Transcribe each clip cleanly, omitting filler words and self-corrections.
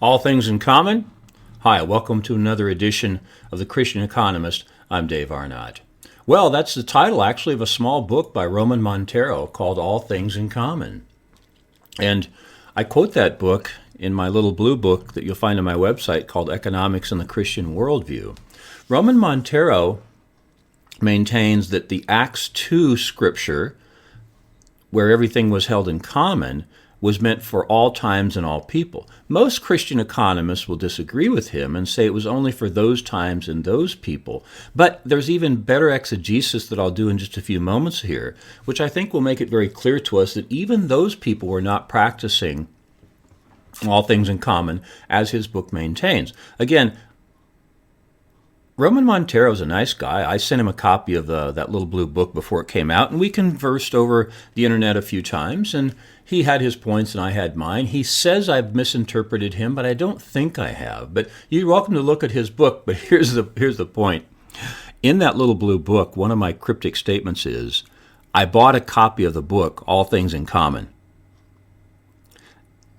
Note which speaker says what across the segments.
Speaker 1: All things in common? Hi, welcome to another edition of the Christian Economist. I'm Dave Arnott. Well, that's the title actually of a small book by Roman Montero called All Things in Common. And I quote that book in my little blue book that you'll find on my website called Economics and the Christian Worldview. Roman Montero maintains that the Acts 2 scripture, where everything was held in common, was meant for all times and all people. Most Christian economists will disagree with him and say it was only for those times and those people. But there's even better exegesis that I'll do in just a few moments here, which I think will make it very clear to us that even those people were not practicing all things in common, as his book maintains. Again, Roman Montero is a nice guy. I sent him a copy of that little blue book before it came out, and we conversed over the internet a few times, and he had his points and I had mine. He says I've misinterpreted him, but I don't think I have. But you're welcome to look at his book, but here's the point. In that little blue book, one of my cryptic statements is, I bought a copy of the book, All Things in Common.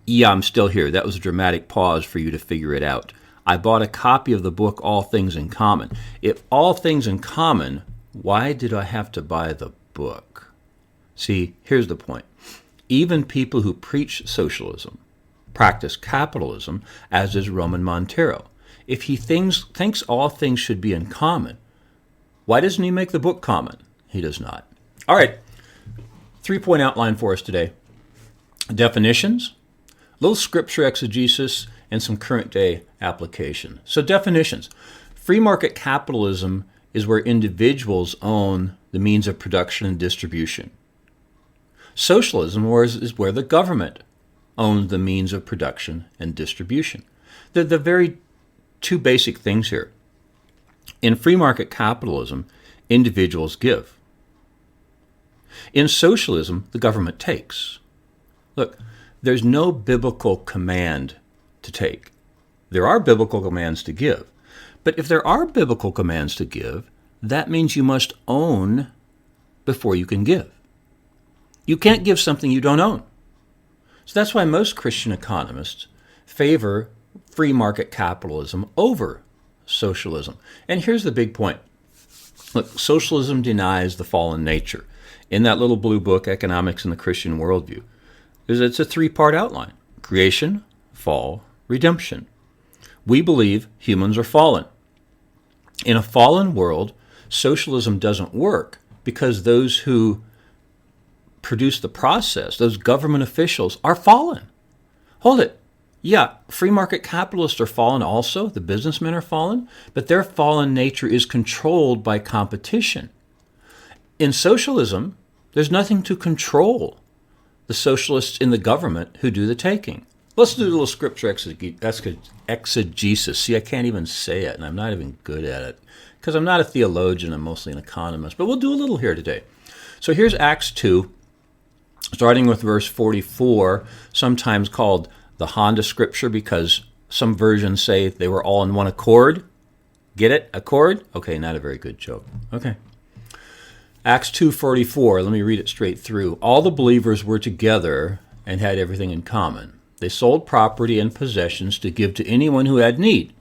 Speaker 1: Yeah, I'm still here. That was a dramatic pause for you to figure it out. I bought a copy of the book, All Things in Common. If all things in common, why did I have to buy the book? See, here's the point. Even people who preach socialism practice capitalism, as does Roman Montero. If he thinks all things should be in common, why doesn't he make the book common? He does not. All right, 3-point outline for us today. Definitions, little scripture exegesis, and some current day application. So definitions. Free market capitalism is where individuals own the means of production and distribution. Socialism is where the government owns the means of production and distribution. They're the very two basic things here. In free market capitalism, individuals give. In socialism, the government takes. Look, there's no biblical command to take. There are biblical commands to give. But if there are biblical commands to give, that means you must own before you can give. You can't give something you don't own. So that's why most Christian economists favor free market capitalism over socialism. And here's the big point. Look, socialism denies the fallen nature. In that little blue book, Economics and the Christian Worldview, it's a 3-part outline. Creation, fall, redemption. We believe humans are fallen. In a fallen world, socialism doesn't work because those who produce the process, those government officials, are fallen. Hold it. Yeah, free market capitalists are fallen also. The businessmen are fallen, but their fallen nature is controlled by competition. In socialism, there's nothing to control the socialists in the government who do the taking. Let's do a little scripture exegesis. See, I can't even say it, and I'm not even good at it, because I'm not a theologian, I'm mostly an economist, but we'll do a little here today. So here's Acts 2, starting with verse 44, sometimes called the Honda scripture because some versions say they were all in one accord. Get it? Accord? Okay, not a very good joke. Okay. Acts 2:44, let me read it straight through. All the believers were together and had everything in common. They sold property and possessions to give to anyone who had need.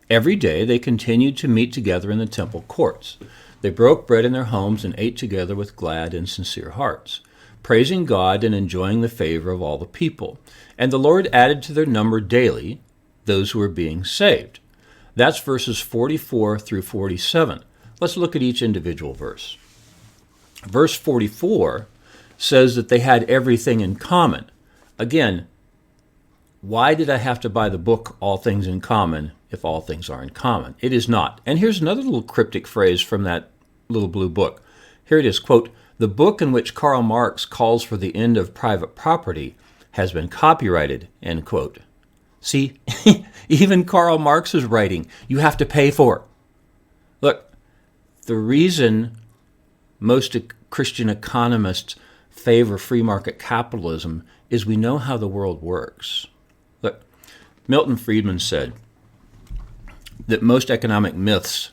Speaker 1: Every day they continued to meet together in the temple courts. They broke bread in their homes and ate together with glad and sincere hearts, praising God and enjoying the favor of all the people. And the Lord added to their number daily those who were being saved. That's verses 44 through 47. Let's look at each individual verse. Verse 44 says that they had everything in common. Again, why did I have to buy the book, All Things in Common, if all things are in common? It is not. And here's another little cryptic phrase from that little blue book. Here it is, quote, the book in which Karl Marx calls for the end of private property has been copyrighted, end quote. See, even Karl Marx's writing, you have to pay for. Look, the reason most Christian economists favor free market capitalism is we know how the world works. Look, Milton Friedman said that most economic myths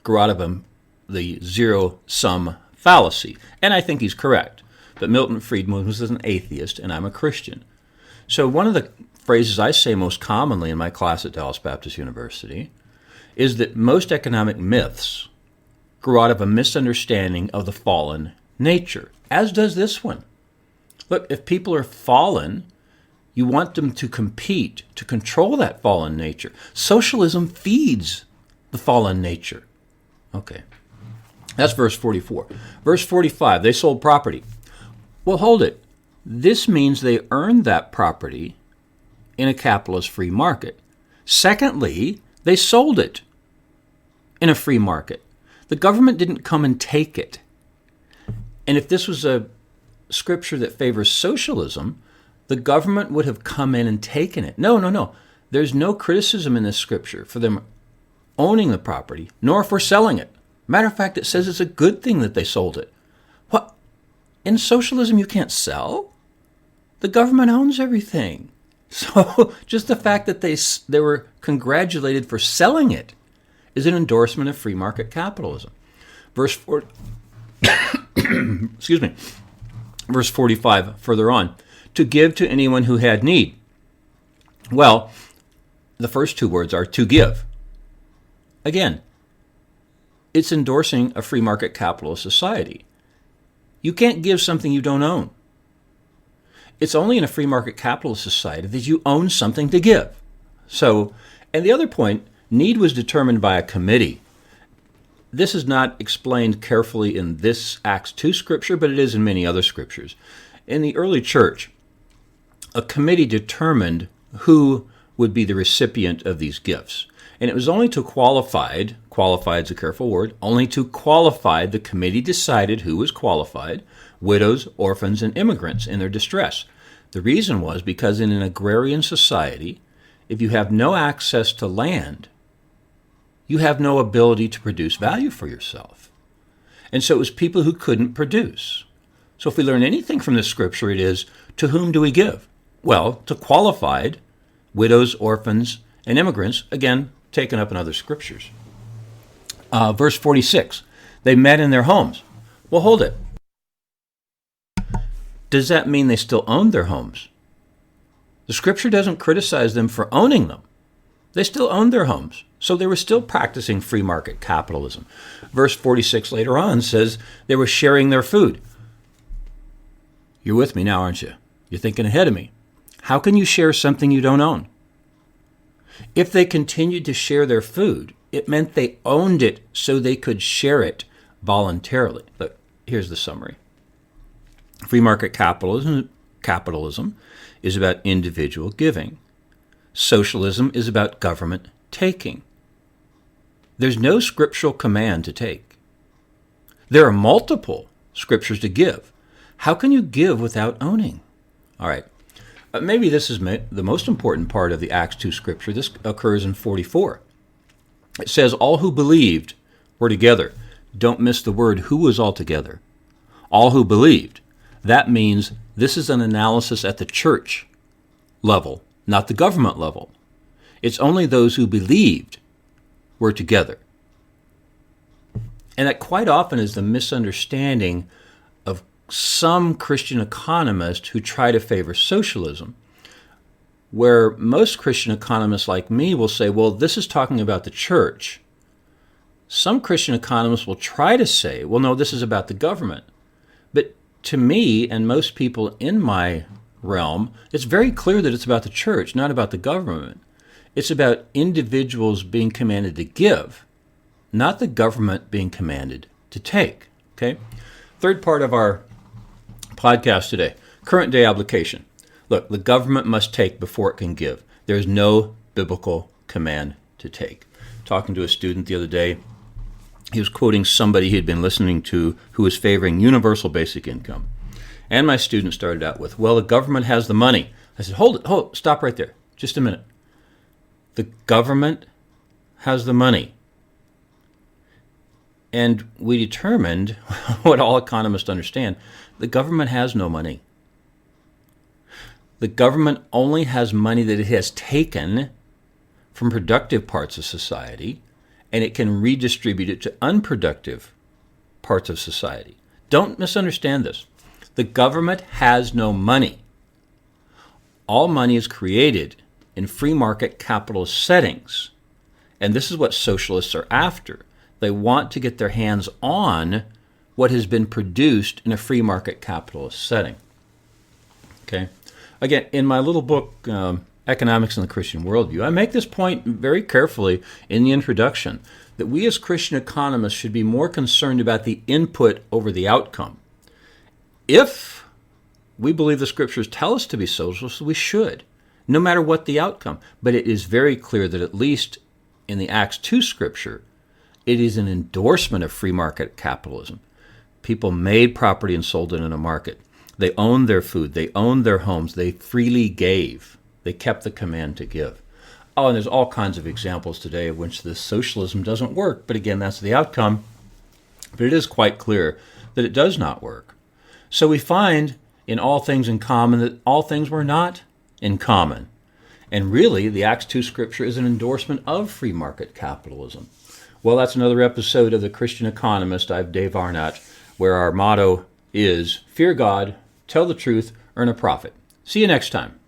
Speaker 1: grow out of the zero-sum fallacy, and I think he's correct. But Milton Friedman was an atheist, and I'm a Christian. So one of the phrases I say most commonly in my class at Dallas Baptist University is that most economic myths grow out of a misunderstanding of the fallen nature, as does this one. Look, if people are fallen, you want them to compete to control that fallen nature. Socialism feeds the fallen nature. Okay, that's verse 44. Verse 45, they sold property. Well, hold it. This means they earned that property in a capitalist free market. Secondly, they sold it in a free market. The government didn't come and take it. And if this was a scripture that favors socialism, the government would have come in and taken it. No. There's no criticism in this scripture for them owning the property, nor for selling it. Matter of fact, it says it's a good thing that they sold it. What? In socialism, you can't sell? The government owns everything. So just the fact that they were congratulated for selling it is an endorsement of free market capitalism. Verse 40, excuse me, verse 45 further on, to give to anyone who had need. Well, the first two words are to give. Again, it's endorsing a free market capitalist society. You can't give something you don't own. It's only in a free market capitalist society that you own something to give. So, and the other point, need was determined by a committee. This is not explained carefully in this Acts 2 scripture, but it is in many other scriptures. In the early church, a committee determined who would be the recipient of these gifts. And it was only to qualified is a careful word, only to qualified, the committee decided who was qualified: widows, orphans, and immigrants in their distress. The reason was because in an agrarian society, if you have no access to land, you have no ability to produce value for yourself. And so it was people who couldn't produce. So if we learn anything from this scripture, it is, to whom do we give? Well, to qualified, widows, orphans, and immigrants, again, taken up in other scriptures. Verse 46, they met in their homes. Well, hold it. Does that mean they still owned their homes? The scripture doesn't criticize them for owning them. They still owned their homes, so they were still practicing free market capitalism. Verse 46 later on says they were sharing their food. You're with me now, aren't you? You're thinking ahead of me. How can you share something you don't own? If they continued to share their food, it meant they owned it so they could share it voluntarily. Look, here's the summary. Free market capitalism is about individual giving. Socialism is about government taking. There's no scriptural command to take. There are multiple scriptures to give. How can you give without owning? All right. Maybe this is the most important part of the Acts 2 scripture. This occurs in 44. It says, all who believed were together. Don't miss the word, who was all together. All who believed. That means this is an analysis at the church level, not the government level. It's only those who believed were together. And that quite often is the misunderstanding of some Christian economists who try to favor socialism, where most Christian economists like me will say, well, this is talking about the church. Some Christian economists will try to say, well, no, this is about the government. But to me and most people in my realm, it's very clear that it's about the church, not about the government. It's about individuals being commanded to give, not the government being commanded to take. Okay? Third part of our podcast today, current day application. Look, the government must take before it can give. There's no biblical command to take. Talking to a student the other day, he was quoting somebody he had been listening to who was favoring universal basic income. And my student started out with, well, the government has the money. I said, hold it, stop right there. Just a minute. The government has the money. And we determined what all economists understand. The government has no money. The government only has money that it has taken from productive parts of society, and it can redistribute it to unproductive parts of society. Don't misunderstand this. The government has no money. All money is created in free market capitalist settings. And this is what socialists are after. They want to get their hands on what has been produced in a free market capitalist setting. Okay. Again, in my little book, Economics and the Christian Worldview, I make this point very carefully in the introduction, that we as Christian economists should be more concerned about the input over the outcome. If we believe the scriptures tell us to be socialists, we should, no matter what the outcome. But it is very clear that at least in the Acts 2 scripture, it is an endorsement of free market capitalism. People made property and sold it in a market. They owned their food. They owned their homes. They freely gave. They kept the command to give. Oh, and there's all kinds of examples today of which this socialism doesn't work. But again, that's the outcome. But it is quite clear that it does not work. So we find in All Things in Common that all things were not in common. And really, the Acts 2 scripture is an endorsement of free market capitalism. Well, that's another episode of The Christian Economist. I'm Dave Arnott, where our motto is, fear God, tell the truth, earn a profit. See you next time.